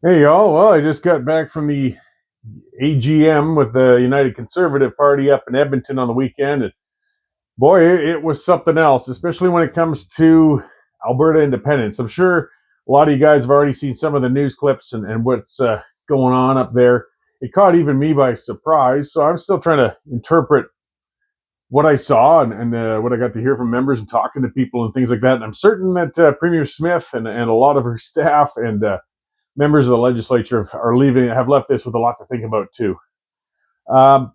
Hey y'all, well, I just got back from the AGM with the United Conservative Party up in Edmonton on the weekend. And boy, it was something else, especially when it comes to Alberta independence. I'm sure a lot of you guys have already seen some of the news clips and what's going on up there. It caught even me by surprise, so I'm still trying to interpret what I saw and what I got to hear from members and talking to people and things like that. And I'm certain that Premier Smith and a lot of her staff and members of the legislature have left this with a lot to think about too. Um,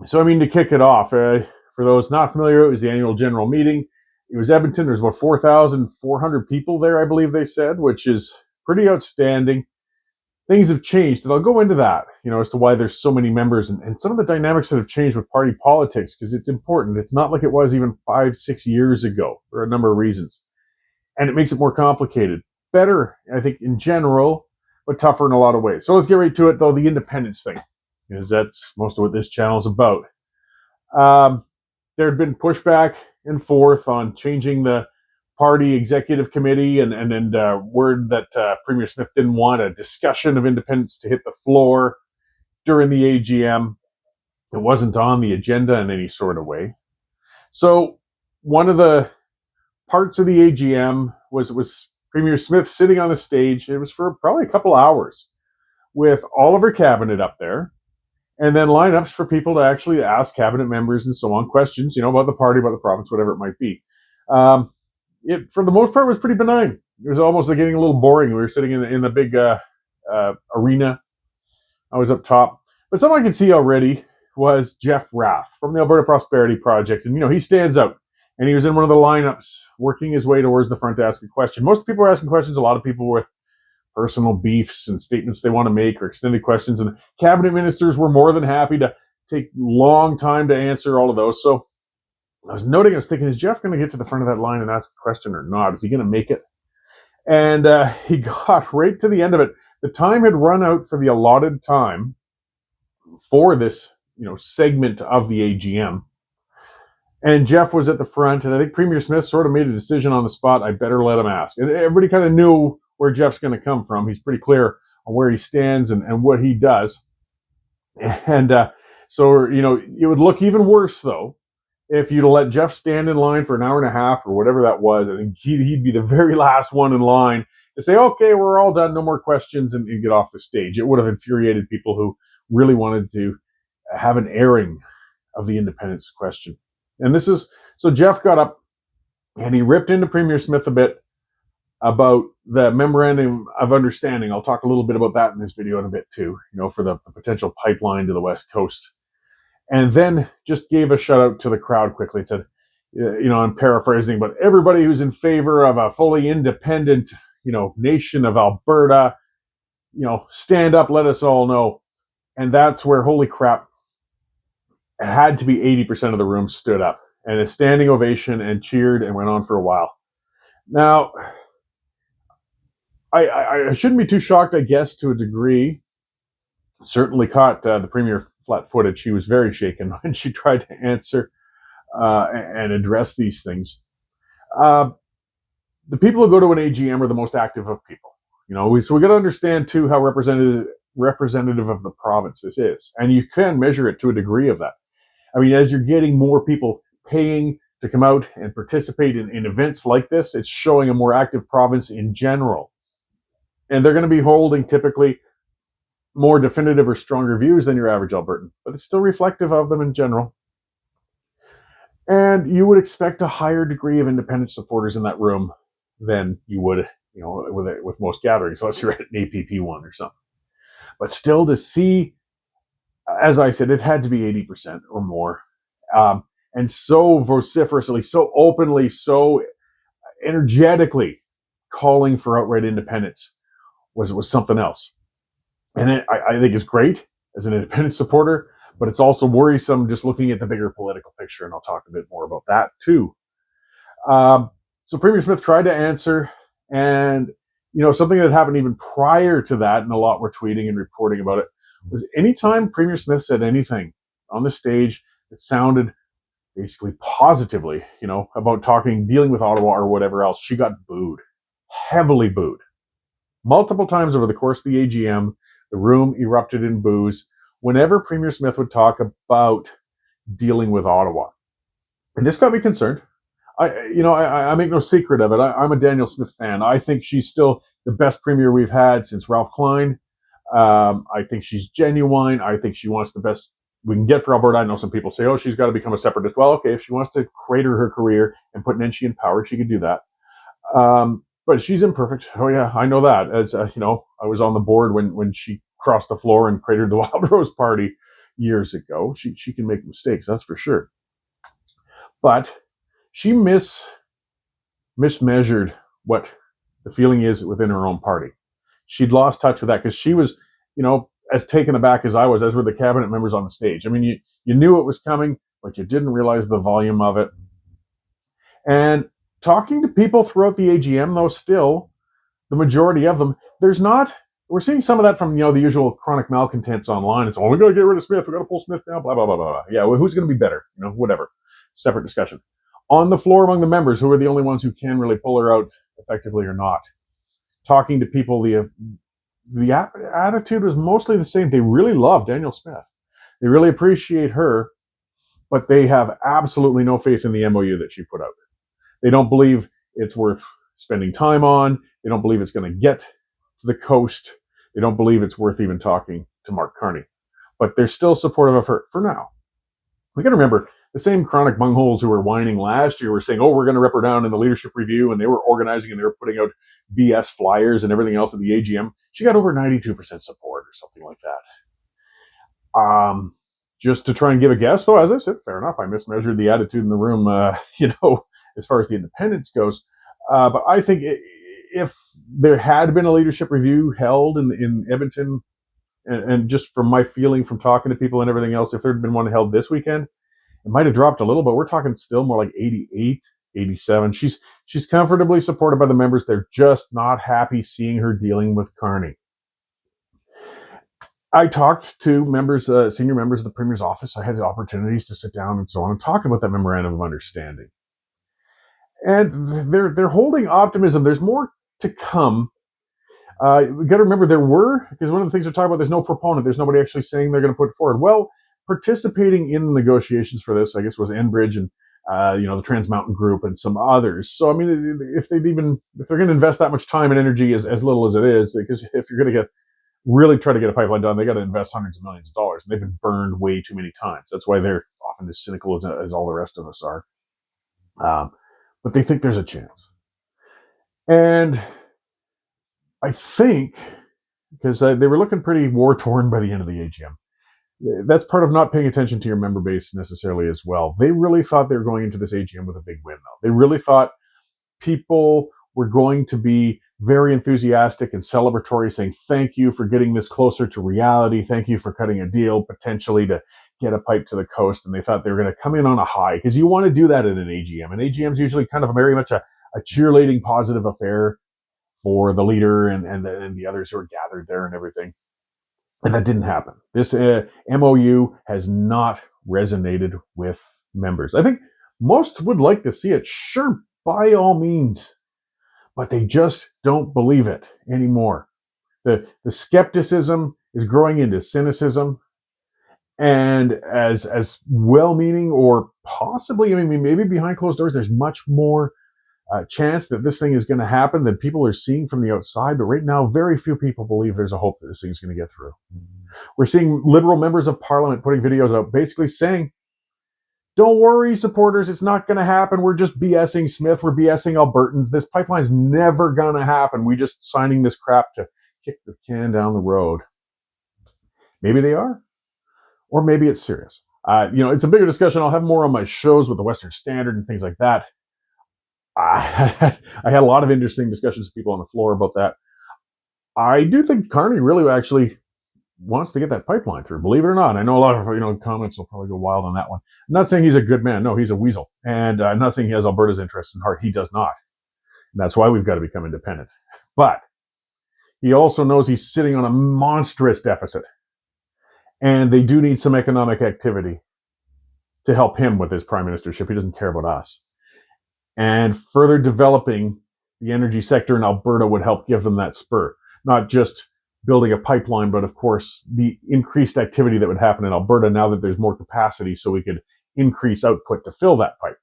so I mean, to kick it off, for those not familiar, it was the annual general meeting. It was Edmonton. There's about 4,400 people there, I believe they said, which is pretty outstanding. Things have changed, and I'll go into that, as to why there's so many members and some of the dynamics that have changed with party politics, because it's important. It's not like it was even 5-6 years ago for a number of reasons, and it makes it more complicated. Better, I think, in general, but tougher in a lot of ways. So let's get right to it, though, the independence thing, because that's most of what this channel is about. There had been pushback and forth on changing the party executive committee, and word that Premier Smith didn't want a discussion of independence to hit the floor during the AGM. It wasn't on the agenda in any sort of way. So one of the parts of the AGM was Premier Smith sitting on the stage. It was for probably a couple hours with all of her cabinet up there, and then lineups for people to actually ask cabinet members and so on questions, about the party, about the province, whatever it might be. It, for the most part, was pretty benign. It was almost like getting a little boring. We were sitting in the big arena. I was up top. But something I could see already was Jeff Rath from the Alberta Prosperity Project. And, he stands out. And he was in one of the lineups, working his way towards the front to ask a question. Most people were asking questions, a lot of people with personal beefs and statements they want to make or extended questions. And cabinet ministers were more than happy to take long time to answer all of those. So I was thinking, is Jeff going to get to the front of that line and ask a question or not? Is he going to make it? And he got right to the end of it. The time had run out for the allotted time for this, segment of the AGM. And Jeff was at the front, and I think Premier Smith sort of made a decision on the spot. I better let him ask. And everybody kind of knew where Jeff's going to come from. He's pretty clear on where he stands and what he does. And so, it would look even worse, though, if you'd let Jeff stand in line for an hour and a half or whatever that was. I think he'd be the very last one in line to say, okay, we're all done, no more questions, and get off the stage. It would have infuriated people who really wanted to have an airing of the independence question. And so Jeff got up and he ripped into Premier Smith a bit about the memorandum of understanding. I'll talk a little bit about that in this video in a bit too, for the potential pipeline to the West Coast. And then just gave a shout out to the crowd quickly. It said, I'm paraphrasing, but everybody who's in favor of a fully independent, nation of Alberta, stand up, let us all know. And that's where, holy crap, it had to be 80% of the room stood up and a standing ovation and cheered and went on for a while. Now, I shouldn't be too shocked, I guess, to a degree. Certainly caught the Premier flat-footed. She was very shaken when she tried to answer and address these things. The people who go to an AGM are the most active of people. So we got to understand too how representative of the province this is, and you can measure it to a degree of that. I mean, as you're getting more people paying to come out and participate in events like this, it's showing a more active province in general. And they're going to be holding typically more definitive or stronger views than your average Albertan, but it's still reflective of them in general. And you would expect a higher degree of independent supporters in that room than you would, with most gatherings, unless you're at an APP one or something. But still, to see, as I said, it had to be 80% or more. And so vociferously, so openly, so energetically calling for outright independence was something else. And I think it's great as an independent supporter, but it's also worrisome just looking at the bigger political picture, and I'll talk a bit more about that too. So Premier Smith tried to answer, and something that happened even prior to that, and a lot were tweeting and reporting about it, was anytime Premier Smith said anything on the stage that sounded basically positively, about dealing with Ottawa or whatever else, she got booed, heavily booed. Multiple times over the course of the AGM, the room erupted in boos whenever Premier Smith would talk about dealing with Ottawa. And this got me concerned. I make no secret of it. I'm a Danielle Smith fan. I think she's still the best premier we've had since Ralph Klein. I think she's genuine. I think she wants the best we can get for Alberta. I know some people say, oh, she's got to become a separatist. Well, okay, if she wants to crater her career and put an NC in power, she could do that. But she's imperfect. Oh, yeah, I know that. As I was on the board when she crossed the floor and cratered the Wild Rose Party years ago. She can make mistakes, that's for sure. But she mismeasured what the feeling is within her own party. She'd lost touch with that because she was, as taken aback as I was, as were the cabinet members on the stage. I mean, you knew it was coming, but you didn't realize the volume of it. And talking to people throughout the AGM, though, still, the majority of them, we're seeing some of that from, the usual chronic malcontents online. It's, we got to get rid of Smith. We got to pull Smith down, blah, blah, blah, blah. Yeah, well, who's going to be better? Whatever. Separate discussion. On the floor among the members, who are the only ones who can really pull her out effectively or not. Talking to people, the attitude was mostly the same. They really love Danielle Smith. They really appreciate her, but they have absolutely no faith in the MOU that she put out. They don't believe it's worth spending time on. They don't believe it's going to get to the coast. They don't believe it's worth even talking to Mark Carney. But they're still supportive of her for now. We got to remember, the same chronic bungholes who were whining last year were saying, oh, we're going to rip her down in the leadership review, and they were organizing and they were putting out BS flyers and everything else at the AGM. She got over 92% support or something like that. Just to try and give a guess, though, as I said, fair enough, I mismeasured the attitude in the room, as far as the independence goes. But I think if there had been a leadership review held in Edmonton, and just from my feeling from talking to people and everything else, if there had been one held this weekend, it might have dropped a little, but we're talking still more like 88, 87. She's comfortably supported by the members. They're just not happy seeing her dealing with Carney. I talked to members, senior members of the Premier's office. I had the opportunities to sit down and so on and talk about that memorandum of understanding. And they're holding optimism. There's more to come. We got to remember because one of the things they're talking about, there's no proponent. There's nobody actually saying they're going to put it forward. Well, participating in the negotiations for this, I guess, was Enbridge and the Trans Mountain Group and some others. So I mean, if they're going to invest that much time and energy as little as it is, because if you're going to really try to get a pipeline done, they got to invest hundreds of millions of dollars. And they've been burned way too many times. That's why they're often as cynical as all the rest of us are. But they think there's a chance, and I think because they were looking pretty war torn by the end of the AGM. That's part of not paying attention to your member base necessarily as well. They really thought they were going into this AGM with a big win, though. They really thought people were going to be very enthusiastic and celebratory, saying, thank you for getting this closer to reality. Thank you for cutting a deal, potentially to get a pipe to the coast. And they thought they were going to come in on a high, because you want to do that in an AGM. An AGM is usually kind of very much a cheerleading, positive affair for the leader and the others who are gathered there and everything. And that didn't happen. This MOU has not resonated with members. I think most would like to see it, sure, by all means, but they just don't believe it anymore. The skepticism is growing into cynicism, and as well-meaning or possibly, maybe behind closed doors, there's much more chance that this thing is going to happen than people are seeing from the outside. But right now, very few people believe there's a hope that this thing is going to get through. We're seeing Liberal members of Parliament putting videos out basically saying, don't worry, supporters, it's not going to happen. We're just BSing Smith. We're BSing Albertans. This pipeline's never going to happen. We're just signing this crap to kick the can down the road. Maybe they are, or maybe it's serious. It's a bigger discussion. I'll have more on my shows with the Western Standard and things like that. I had a lot of interesting discussions with people on the floor about that. I do think Carney really actually wants to get that pipeline through, believe it or not. I know a lot of comments will probably go wild on that one. I'm not saying he's a good man. No, he's a weasel. And I'm not saying he has Alberta's interests in heart. He does not. And that's why we've got to become independent. But he also knows he's sitting on a monstrous deficit. And they do need some economic activity to help him with his prime ministership. He doesn't care about us. And further developing the energy sector in Alberta would help give them that spur. not just building a pipeline, but of course the increased activity that would happen in Alberta now that there's more capacity, so we could increase output to fill that pipe.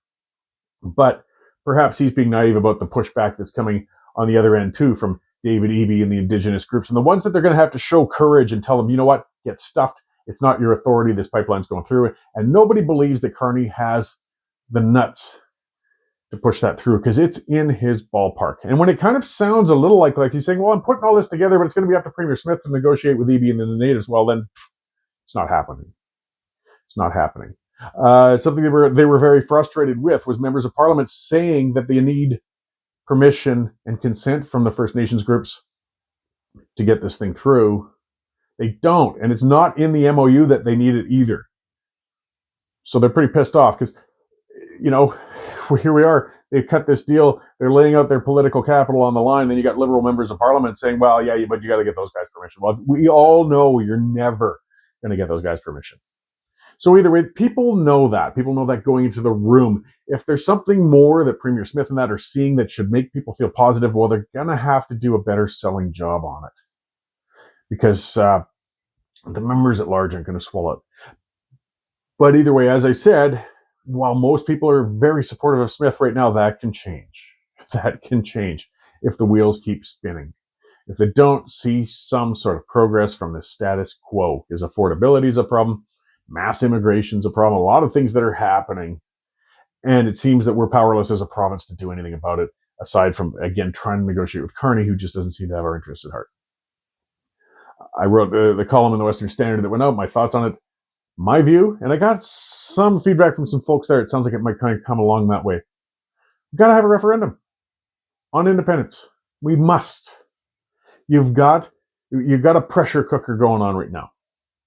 But perhaps he's being naive about the pushback that's coming on the other end too from David Eby and the Indigenous groups, and the ones that they're going to have to show courage and tell them, you know what, get stuffed. It's not your authority. This pipeline's going through it. And nobody believes that Carney has the nuts to push that through because it's in his ballpark. And when it kind of sounds a little like he's saying, well, I'm putting all this together, but it's going to be up to Premier Smith to negotiate with Eby and the natives, well, then it's not happening. It's not happening. Something they were very frustrated with was members of Parliament saying that they need permission and consent from the First Nations groups to get this thing through. They don't, and it's not in the MOU that they need it either. So they're pretty pissed off because, you know, here we are. They've cut this deal. They're laying out their political capital on the line. Then you got Liberal members of Parliament saying, well, yeah, but you got to get those guys permission. Well, we all know you're never going to get those guys permission. So either way, people know that. People know that going into the room. If there's something more that Premier Smith and that are seeing that should make people feel positive, well, they're going to have to do a better selling job on it. Because the members at large aren't going to swallow it. But either way, as I said, while most people are very supportive of Smith right now, that can change. That can change if the wheels keep spinning. If they don't see some sort of progress from the status quo, because affordability is a problem, mass immigration is a problem, a lot of things that are happening. And it seems that we're powerless as a province to do anything about it, aside from, again, trying to negotiate with Carney, who just doesn't seem to have our interests at heart. I wrote the column in the Western Standard that went out, my thoughts on it, my view, and I got some feedback from some folks there. It sounds like it might kind of come along that way. We've got to have a referendum on independence. We must. You've got a pressure cooker going on right now.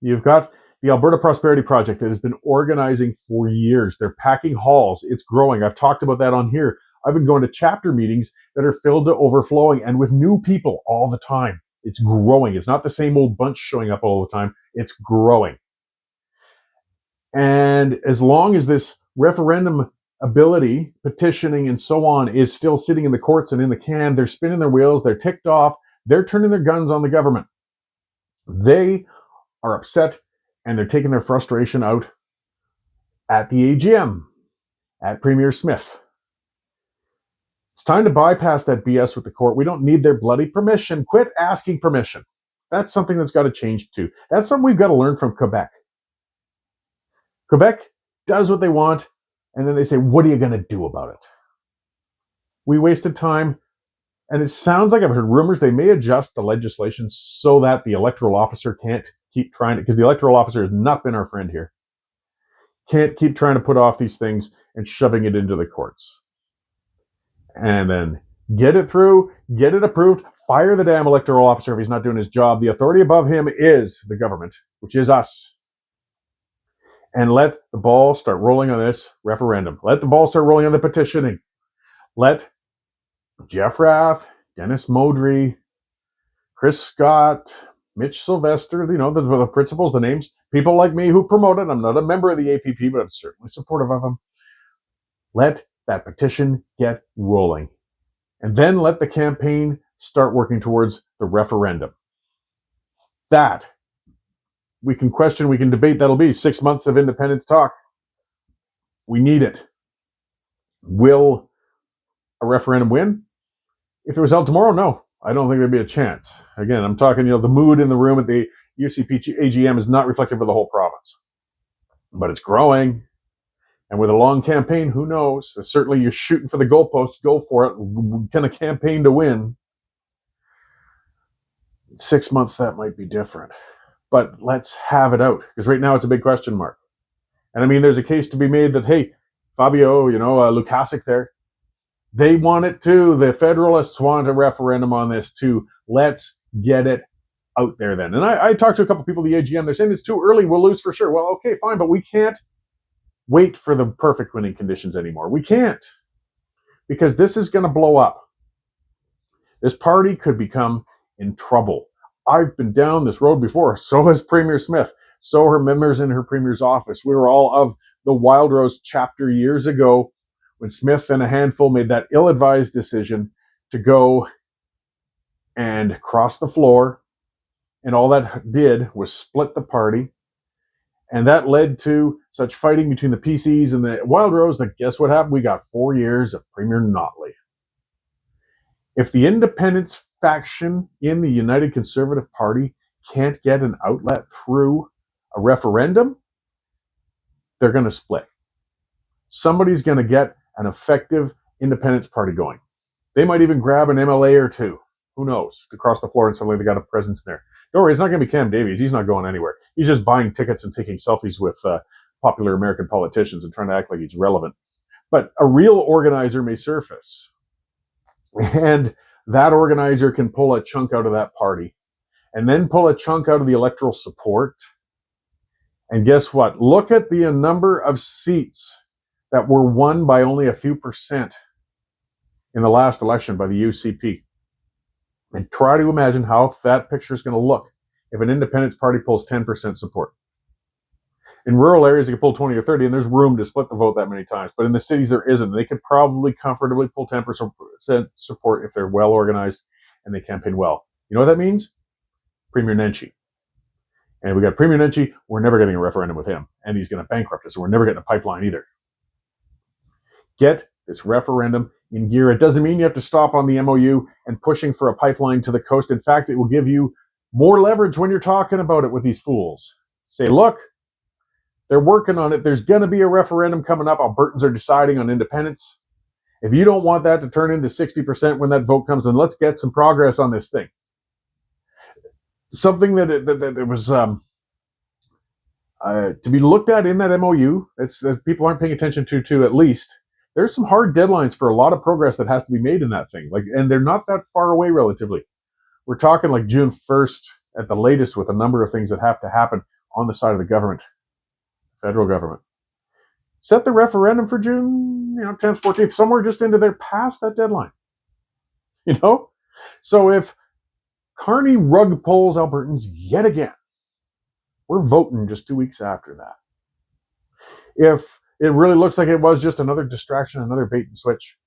You've got the Alberta Prosperity Project that has been organizing for years. They're packing halls. It's growing. I've talked about that on here. I've been going to chapter meetings that are filled to overflowing and with new people all the time. It's growing. It's not the same old bunch showing up all the time. It's growing. And as long as this referendum ability, petitioning and so on, is still sitting in the courts and in the can, they're spinning their wheels, they're ticked off, they're turning their guns on the government. They are upset and they're taking their frustration out at the AGM, at Premier Smith. It's time to bypass that BS with the court. We don't need their bloody permission. Quit asking permission. That's something that's got to change too. That's something we've got to learn from Quebec. Quebec does what they want, and then they say, what are you going to do about it? We wasted time, and it sounds like I've heard rumors they may adjust the legislation so that the electoral officer can't keep trying to, because the electoral officer has not been our friend here, can't keep trying to put off these things and shoving it into the courts. And then get it through, get it approved, fire the damn electoral officer if he's not doing his job. The authority above him is the government, which is us. And let the ball start rolling on this referendum. Let the ball start rolling on the petitioning. Let Jeff Rath, Dennis Modry, Chris Scott, Mitch Sylvester, the principals, the names, people like me who promote it. I'm not a member of the APP, but I'm certainly supportive of them. Let that petition get rolling. And then let the campaign start working towards the referendum. That we can question, we can debate. That'll be 6 months of independence talk. We need it. Will a referendum win? If it was held tomorrow, no. I don't think there'd be a chance. Again, I'm talking, the mood in the room at the UCP AGM is not reflective of the whole province. But it's growing. And with a long campaign, who knows? Certainly you're shooting for the goalposts, go for it. We're going to campaign to win. 6 months, that might be different. But let's have it out. Because right now it's a big question mark. And I mean, there's a case to be made that, hey, Fabio, Lukasik there, they want it too. The Federalists want a referendum on this too. Let's get it out there then. And I talked to a couple people at the AGM. They're saying it's too early. We'll lose for sure. Well, okay, fine. But we can't wait for the perfect winning conditions anymore. We can't. Because this is going to blow up. This party could become in trouble. I've been down this road before. So has Premier Smith. So are members in her premier's office. We were all of the Wildrose chapter years ago when Smith and a handful made that ill-advised decision to go and crossed the floor. And all that did was split the party. And that led to such fighting between the PCs and the Wild Rose that guess what happened? We got 4 years of Premier Notley. If the independence faction in the United Conservative Party can't get an outlet through a referendum, they're going to split. Somebody's going to get an effective independence party going. They might even grab an MLA or two, who knows, to cross the floor and suddenly they got a presence there. Don't worry, it's not going to be Cam Davies. He's not going anywhere. He's just buying tickets and taking selfies with popular American politicians and trying to act like he's relevant. But a real organizer may surface. And that organizer can pull a chunk out of that party and then pull a chunk out of the electoral support. And guess what? Look at the number of seats that were won by only a few percent in the last election by the UCP. And try to imagine how that picture is going to look if an independence party pulls 10% support. In rural areas, they can pull 20 or 30, and there's room to split the vote that many times. But in the cities, there isn't. They could probably comfortably pull 10% support if they're well organized and they campaign well. You know what that means? Premier Nenshi. And we got Premier Nenshi. We're never getting a referendum with him. And he's going to bankrupt us. So we're never getting a pipeline either. Get this referendum in gear. It doesn't mean you have to stop on the MOU and pushing for a pipeline to the coast. In fact, it will give you more leverage when you're talking about it with these fools. Say, look, they're working on it. There's going to be a referendum coming up. Albertans are deciding on independence. If you don't want that to turn into 60% when that vote comes, then let's get some progress on this thing. Something that it was to be looked at in that MOU, that people aren't paying attention to at least. There's some hard deadlines for a lot of progress that has to be made in that thing. And they're not that far away relatively. We're talking like June 1st at the latest with a number of things that have to happen on the side of the government, federal government. Set the referendum for June 10th, 14th, somewhere just into there past that deadline. So if Carney rug pulls Albertans yet again, we're voting just 2 weeks after that. If it really looks like it was just another distraction, another bait and switch,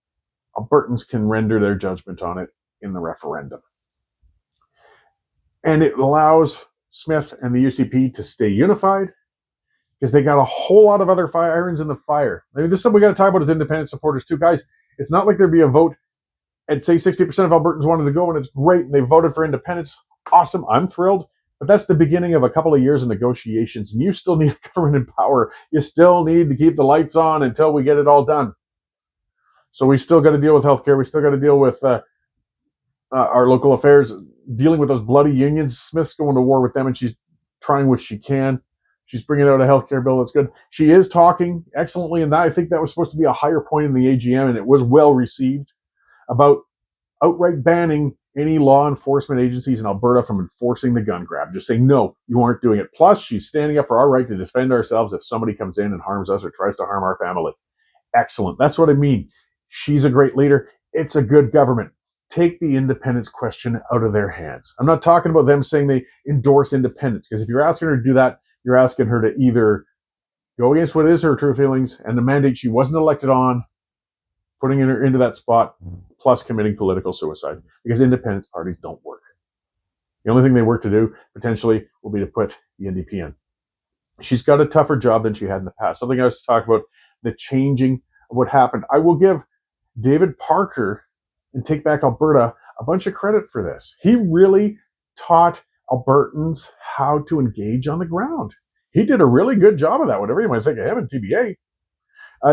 Albertans can render their judgment on it in the referendum. And it allows Smith and the UCP to stay unified because they got a whole lot of other irons in the fire. I mean, this is something we got to talk about as independent supporters too. Guys, it's not like there'd be a vote and say 60% of Albertans wanted to go and it's great and they voted for independence. Awesome. I'm thrilled. But that's the beginning of a couple of years of negotiations, and you still need government in power. You still need to keep the lights on until we get it all done. So we still got to deal with healthcare. We still got to deal with our local affairs, dealing with those bloody unions. Smith's going to war with them, and she's trying what she can. She's bringing out a healthcare bill that's good. She is talking excellently, and I think that was supposed to be a higher point in the AGM, and it was well received, about outright banning any law enforcement agencies in Alberta from enforcing the gun grab. Just saying, no, you aren't doing it. Plus, she's standing up for our right to defend ourselves if somebody comes in and harms us or tries to harm our family. Excellent. That's what I mean. She's a great leader. It's a good government. Take the independence question out of their hands. I'm not talking about them saying they endorse independence, because if you're asking her to do that, you're asking her to either go against what is her true feelings and the mandate she wasn't elected on, putting her into that spot, plus committing political suicide, because independence parties don't work. The only thing they work to do, potentially, will be to put the NDP in. She's got a tougher job than she had in the past. Something else to talk about, the changing of what happened. I will give David Parker and Take Back Alberta a bunch of credit for this. He really taught Albertans how to engage on the ground. He did a really good job of that, whatever you might think of him and TBA.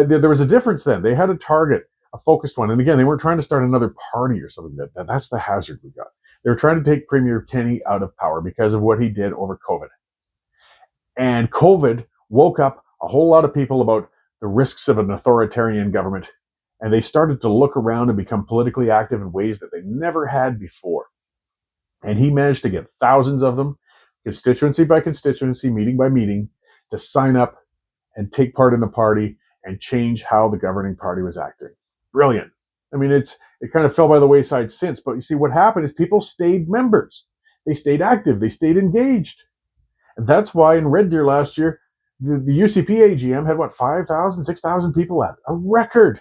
There was a difference then. They had a target, a focused one. And again, they weren't trying to start another party or something. That's the hazard we got. They were trying to take Premier Kenney out of power because of what he did over COVID. And COVID woke up a whole lot of people about the risks of an authoritarian government. And they started to look around and become politically active in ways that they never had before. And he managed to get thousands of them, constituency by constituency, meeting by meeting, to sign up and take part in the party and change how the governing party was acting. Brilliant. I mean, it kind of fell by the wayside since, but you see what happened is people stayed members. They stayed active. They stayed engaged. And that's why in Red Deer last year, the UCP AGM had, 5,000, 6,000 people at it. A record.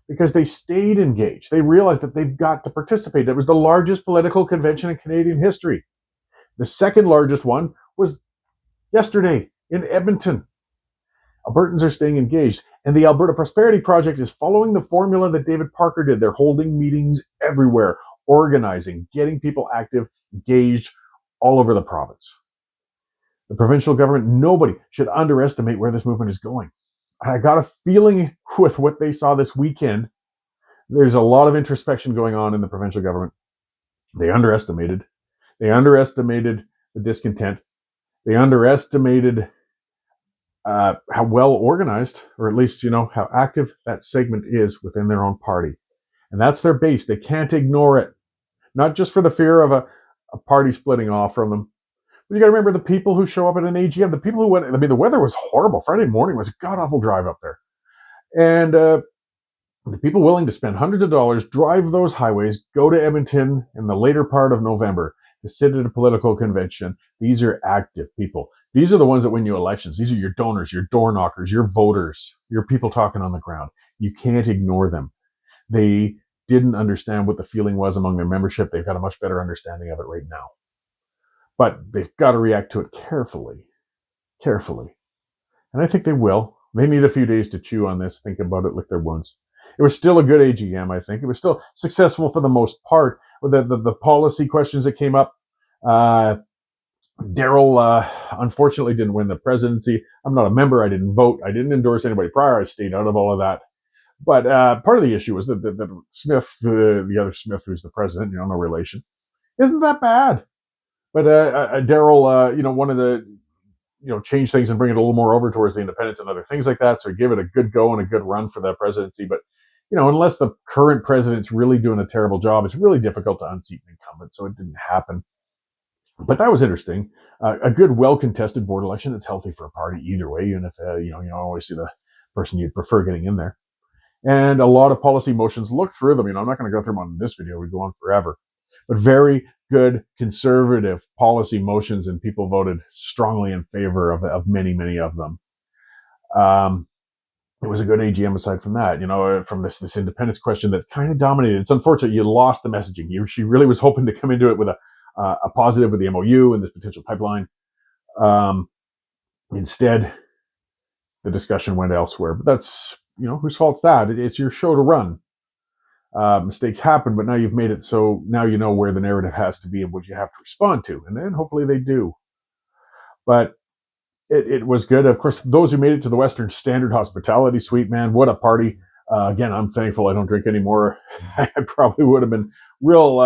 because they stayed engaged. They realized that they've got to participate. It was the largest political convention in Canadian history. The second largest one was yesterday in Edmonton. Albertans are staying engaged. And the Alberta Prosperity Project is following the formula that David Parker did. They're holding meetings everywhere, organizing, getting people active, engaged all over the province. The provincial government, nobody should underestimate where this movement is going. I got a feeling with what they saw this weekend, there's a lot of introspection going on in the provincial government. They underestimated the discontent. They underestimated how well organized, or at least, how active that segment is within their own party. And that's their base. They can't ignore it. Not just for the fear of a party splitting off from them. But you got to remember the people who show up at an AGM, the people who went, the weather was horrible. Friday morning was a god-awful drive up there. And the people willing to spend hundreds of dollars, drive those highways, go to Edmonton in the later part of November to sit at a political convention. These are active people. These are the ones that win you elections. These are your donors, your door knockers, your voters, your people talking on the ground. You can't ignore them. They didn't understand what the feeling was among their membership. They've got a much better understanding of it right now. But they've got to react to it carefully. And I think they will. They need a few days to chew on this, think about it, lick their wounds. It was still a good AGM, I think. It was still successful for the most part. The policy questions that came up, Daryl unfortunately didn't win the presidency. I'm not a member. I didn't vote. I didn't endorse anybody prior. I stayed out of all of that. But part of the issue was that Smith, the other Smith, who's the president, no relation, isn't that bad. But Daryl, wanted to, change things and bring it a little more over towards the independents and other things like that. So give it a good go and a good run for that presidency. But, unless the current president's really doing a terrible job, it's really difficult to unseat an incumbent. So it didn't happen. But that was interesting. A good, well-contested board election. It's healthy for a party either way, even if, you always see the person you'd prefer getting in there. And a lot of policy motions, look through them. I'm not going to go through them on this video. We go on forever. But very good conservative policy motions, and people voted strongly in favor of many, many of them. It was a good AGM aside from that, from this independence question that kind of dominated. It's unfortunate you lost the messaging. She really was hoping to come into it with a positive with the MOU and this potential pipeline. Instead, the discussion went elsewhere. But that's, whose fault's that? It's your show to run. Mistakes happen, but now you've made it so now you know where the narrative has to be and what you have to respond to. And then hopefully they do. But it was good. Of course, those who made it to the Western Standard Hospitality Suite, man, what a party. Again, I'm thankful I don't drink anymore. I probably would have been real,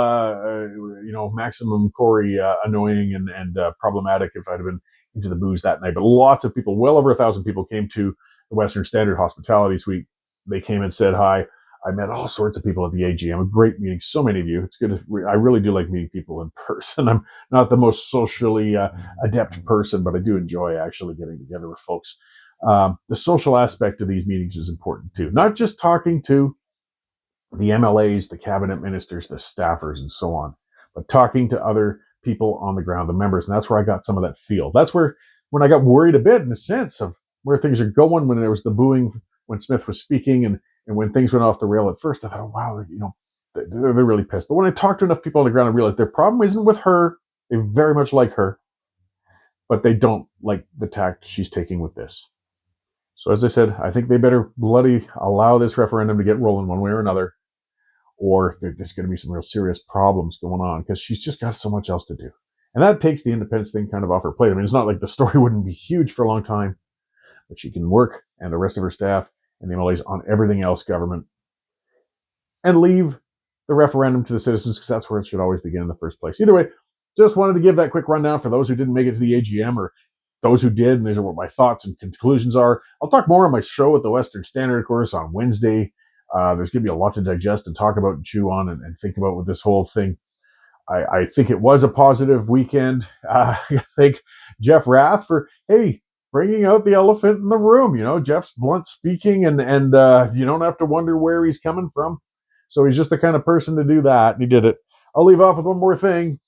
maximum Corey annoying and problematic if I'd have been into the booze that night. But lots of people, well over 1,000 people came to the Western Standard Hospitality Suite. They came and said hi. I met all sorts of people at the AGM. A great meeting. So many of you. It's good. I really do like meeting people in person. I'm not the most socially adept person, but I do enjoy actually getting together with folks. The social aspect of these meetings is important too. Not just talking to the MLAs, the cabinet ministers, the staffers, and so on, but talking to other people on the ground, the members. And that's where I got some of that feel. That's when I got worried a bit in a sense of where things are going when there was the booing when Smith was speaking and when things went off the rail at first. I thought, oh, wow, they're really pissed. But when I talked to enough people on the ground, I realized their problem isn't with her. They very much like her, but they don't like the tact she's taking with this. So as I said, I think they better bloody allow this referendum to get rolling one way or another, or there's going to be some real serious problems going on because she's just got so much else to do. And that takes the independence thing kind of off her plate. I mean, it's not like the story wouldn't be huge for a long time, but she can work, and the rest of her staff and the MLAs on everything else government, and leave the referendum to the citizens, because that's where it should always begin in the first place. Either way, just wanted to give that quick rundown for those who didn't make it to the AGM, or those who did, and these are what my thoughts and conclusions are. I'll talk more on my show at the Western Standard, of course, on Wednesday. There's going to be a lot to digest and talk about and chew on and think about with this whole thing. I think it was a positive weekend. I thank Jeff Rath for, bringing out the elephant in the room. Jeff's blunt speaking, and you don't have to wonder where he's coming from. So he's just the kind of person to do that, and he did it. I'll leave off with one more thing.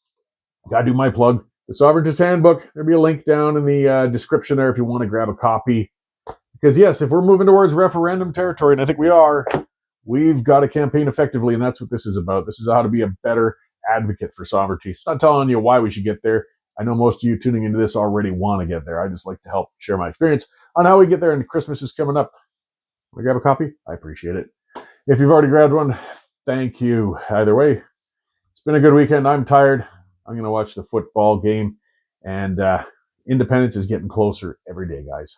Gotta do my plug. The Sovereignist Handbook. There'll be a link down in the description there if you want to grab a copy. Because yes, if we're moving towards referendum territory, and I think we are, we've got to campaign effectively, and that's what this is about. This is how to be a better advocate for sovereignty. It's not telling you why we should get there. I know most of you tuning into this already want to get there. I just like to help share my experience on how we get there, and Christmas is coming up. Want to grab a copy? I appreciate it. If you've already grabbed one, thank you. Either way, it's been a good weekend. I'm tired. I'm going to watch the football game, and independence is getting closer every day, guys.